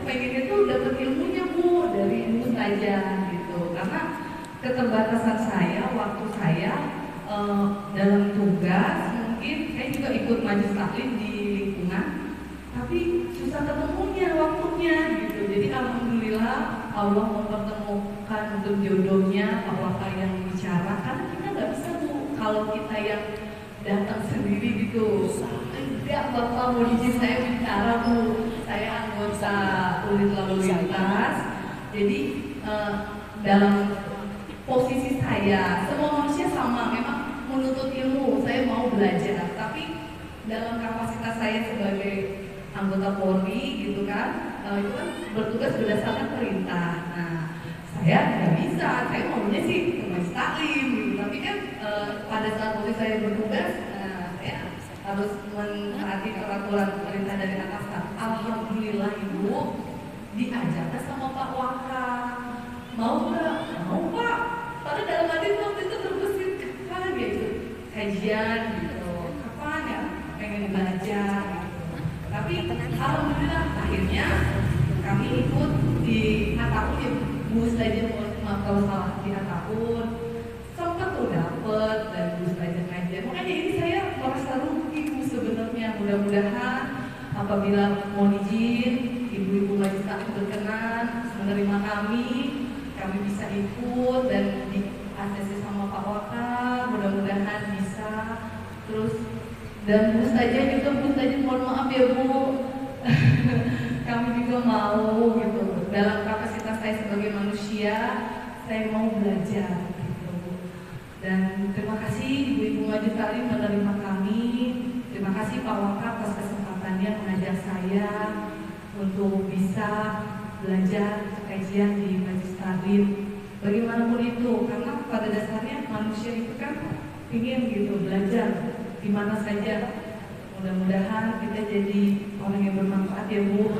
pengennya tuh dapat ilmunya Bu dari Ustazah gitu. Karena keterbatasan saya, waktu saya dalam tugas, mungkin saya juga ikut majelis taklim di lingkungan, tapi susah ketemunya waktunya gitu. Jadi alhamdulillah Allah mempertemukan untuk jodohnya Pak yang bicara, karena kita nggak bisa Bu kalau kita yang datang sendiri gitu. Enggak, Bapak mau izin saya bicara Bu, saya anggota unit lalu lintas. Jadi dalam posisi saya, semua manusia sama, memang menuntut ilmu, saya mau belajar, tapi dalam kapasitas saya sebagai anggota Polri gitu kan, itu kan bertugas berdasarkan perintah. Nah, saya nggak bisa, saya maunya sih ke majelis taklim gitu, tapi kan pada saat posisi saya bertugas, saya harus menaati peraturan perintah dari atasan. Alhamdulillah Ibu diajarkan sama Pak Waka, mau nggak? Mau Pak. Padahal dalam hati waktu itu terbesit, kapan ya itu kajian gitu, kapan ya pengen belajar gitu. Tapi alhamdulillah akhirnya kami ikut di Ataun ya Bu Ustazah, maaf kalau salah, di Ataun sempat tuh dapet dan Bu Ustazah kajian. Makanya ini saya merasa rugi Bu sebenarnya. Mudah-mudahan apabila mau izin ibu-ibu majelis taklim berkenan menerima kami bisa ikut dan di ACC sama Pak Waka, mudah-mudahan bisa. Terus dan Bu Ustazah juga, Bu Ustazah mohon maaf ya Bu, kami juga mau gitu, dalam kapasitas saya sebagai manusia, saya mau belajar gitu. Dan terima kasih ibu-ibu majelis taklim menerima kami. Terima kasih Pak Waka atas kesempatannya mengajak saya untuk bisa belajar kajian di majelis taklim. Bagaimanapun itu, karena pada dasarnya manusia itu kan ingin gitu belajar di mana saja. Mudah-mudahan kita jadi orang yang bermanfaat ya Bu.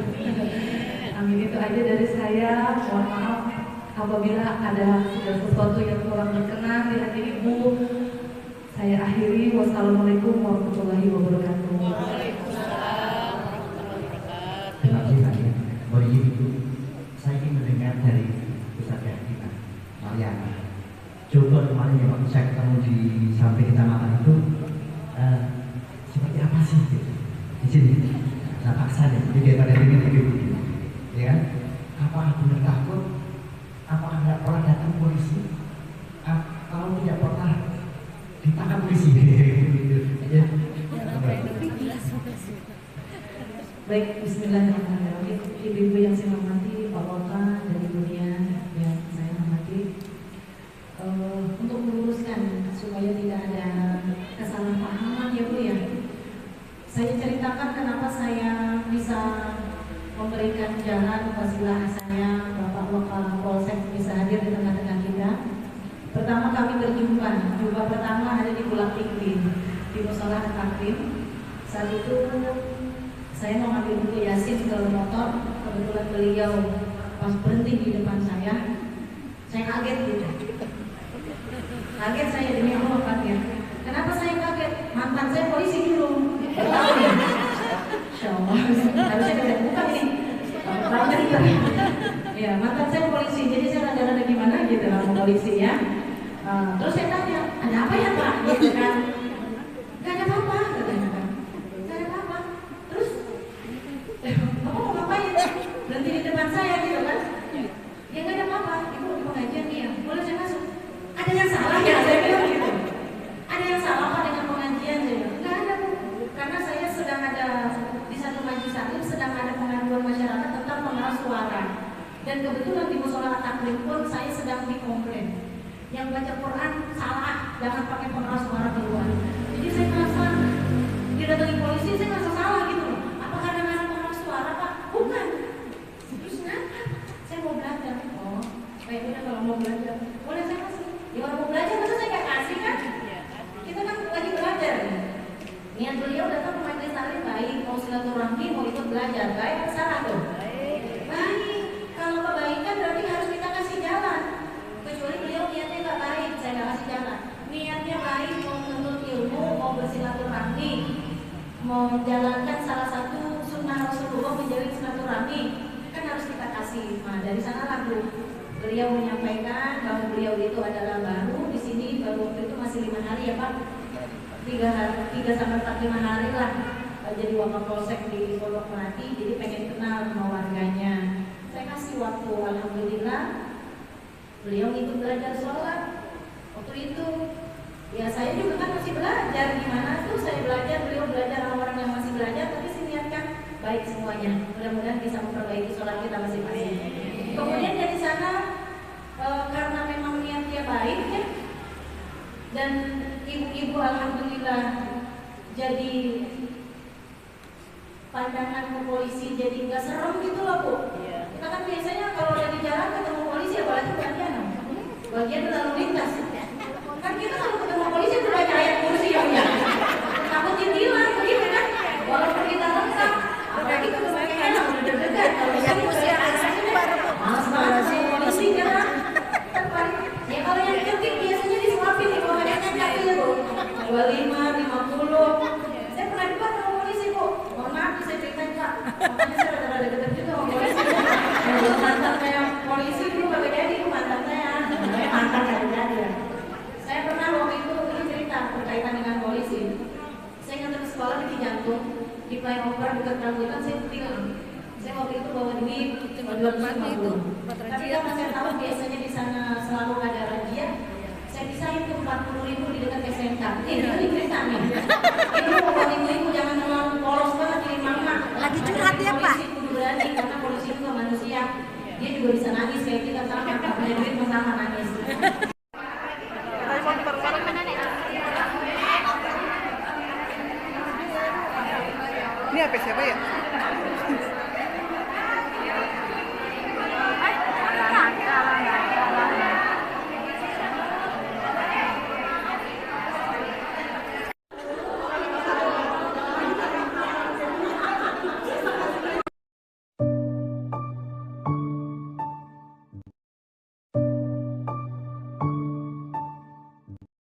Amin. Itu aja dari saya. Mohon maaf apabila ada sesuatu yang kurang berkenan di hati Ibu. Saya akhiri. Wassalamualaikum warahmatullahi wabarakatuh. Waalaikumsalam warahmatullahi wabarakatuh. Terima kasih. Boleh Ibu, saya ingin mendengar dari Ustazah kita, Mariana. Coba kemarin yang waktu saya ketemu di samping kecamatan itu, seperti apa sih gitu? Di sini, saya paksa deh, jadi daripada ini begini, ya kan? Apakah benar takut? Apakah nggak pernah datang polisi? Kalau tidak pernah ditangkap polisi, gitu. Ya. Baik, bismillahirrahmanirrahim. Ibu-ibu yang saya hormati, Pak Waka dan Ibunya yang saya hormati, untuk meluruskan supaya tidak ada kesalahpahaman ya Bu ya. Saya ceritakan kenapa saya bisa memberikan jalan wasilah saya, Bapak Wakal Polsek bisa hadir di tengah-tengah kita. Pertama kami berjumpa, jumpa pertama ada di Pulang Tinggi, di Musola Taklim. Saat itu saya mau ambil buku Yasin ke motor, kebetulan beliau pas berhenti di depan saya kaget gitu. Kaget saya demi Allah kaget. Kenapa saya kaget? Mantan saya polisi dulu. Insya Allah, harusnya kita buka ini. Ya, mantan saya polisi, jadi saya rada-rada gimana gitu sama polisi ya. Terus saya tanya, ada apa ya Pak? Gitu kan? Gak ada apa-apa, katanya kan. Gak ada apa-apa. Terus, Bapak mau ngapain? Berhenti di depan saya gitu kan? Ya gak ada apa-apa, Ibu di pengajian nih ya. Boleh saya masuk? Ada yang salah ya? Saya bilang gitu. Ada yang salah Pak dengan pengajian? Saya bilang, gak ada Bu. Karena saya sedang ada di satu majelis taklim, sedang ada pengaduan masyarakat tentang pengeras suara. Dan kebetulan di musola taklim pun saya sedang dikomplain. Yang baca Quran salah, jangan pakai pengeras suara keluar. Jadi saya merasa didatangi polisi, saya merasa salah gitu. Apa karena ada pengeras suara Pak? Bukan. Terus kenapa? Saya mau belajar. Oh, kayak udah kalau mau belajar, boleh saya kasih. Ya orang mau belajar masa saya nggak kasih kan? Kita kan lagi belajar. Niat beliau datang ke majelis taklim baik, mau silaturahmi, mau ikut belajar, baik apa salah tuh? Baik. Kalau kebaikan berarti harus kita kasih jalan. Kecuali beliau niatnya nggak baik, saya nggak kasih jalan. Niatnya baik, mau menuntut ilmu, mau bersilaturahmi, mau menjalankan salah satu sunnah Rasulullah menjalin silaturahmi, kan harus dari sana laku beliau menyampaikan bahwa beliau itu adalah baru di sini, baru waktu itu masih 5 hari ya Pak, 3 sampai 4-5 hari lah jadi Wakapolsek di Pondok Melati, jadi pengen kenal sama warganya. Saya kasih waktu, alhamdulillah beliau ikut belajar sholat waktu itu. Ya saya juga kan masih belajar, gimana tuh saya belajar, beliau belajar sama orang yang masih belajar, tapi saya niatkan baik semuanya. Mudah-mudahan bisa memperbaiki sholat kita masing-masing. Kemudian dari sana karena memang niat dia baik ya, dan ibu-ibu alhamdulillah jadi pandangan ke polisi jadi nggak serem gitu loh Bu. Kita kan biasanya kalau udah di jalan ketemu polisi apalagi bagian lalu lintas. Kan kita kalau ketemu polisi itu baca ayat kursi ya. Takut ditilang begitu kan. Walaupun kita lengkap, apalagi kalau pakai helm udah deg-degan. Kalau yang kursi males banget sama polisi kan. Ya kalau yang cantik biasanya disuapin di bawahnya kaki ya Bu. 25, 50. Saya pernah debat sama polisi Bu. Mohon maaf saya cerita Kak. Makanya saya rada-rada deket juga sama polisi. Kalau mantan kayak polisi itu kagak jadi itu mantan saya. Mantan kagak jadi ya. Saya pernah waktu itu ini cerita berkaitan dengan polisi. Saya ngantar ke sekolah di Cijantung, di flyover dekat Rambutan saya tinggal. Saya waktu itu bawa duit 250. Tapi karena saya tahu biasanya di sana selalu ada razia, saya pisahin tuh 40.000 di dekat SMK. Ini cerita nih. Itu pokoknya jangan terlalu polos banget jadi mama. Lagi curhat ya Pak? Polisi kudu berani karena polisi itu manusia. Dia juga bisa nangis kayak kita sama punya duit sama nangis.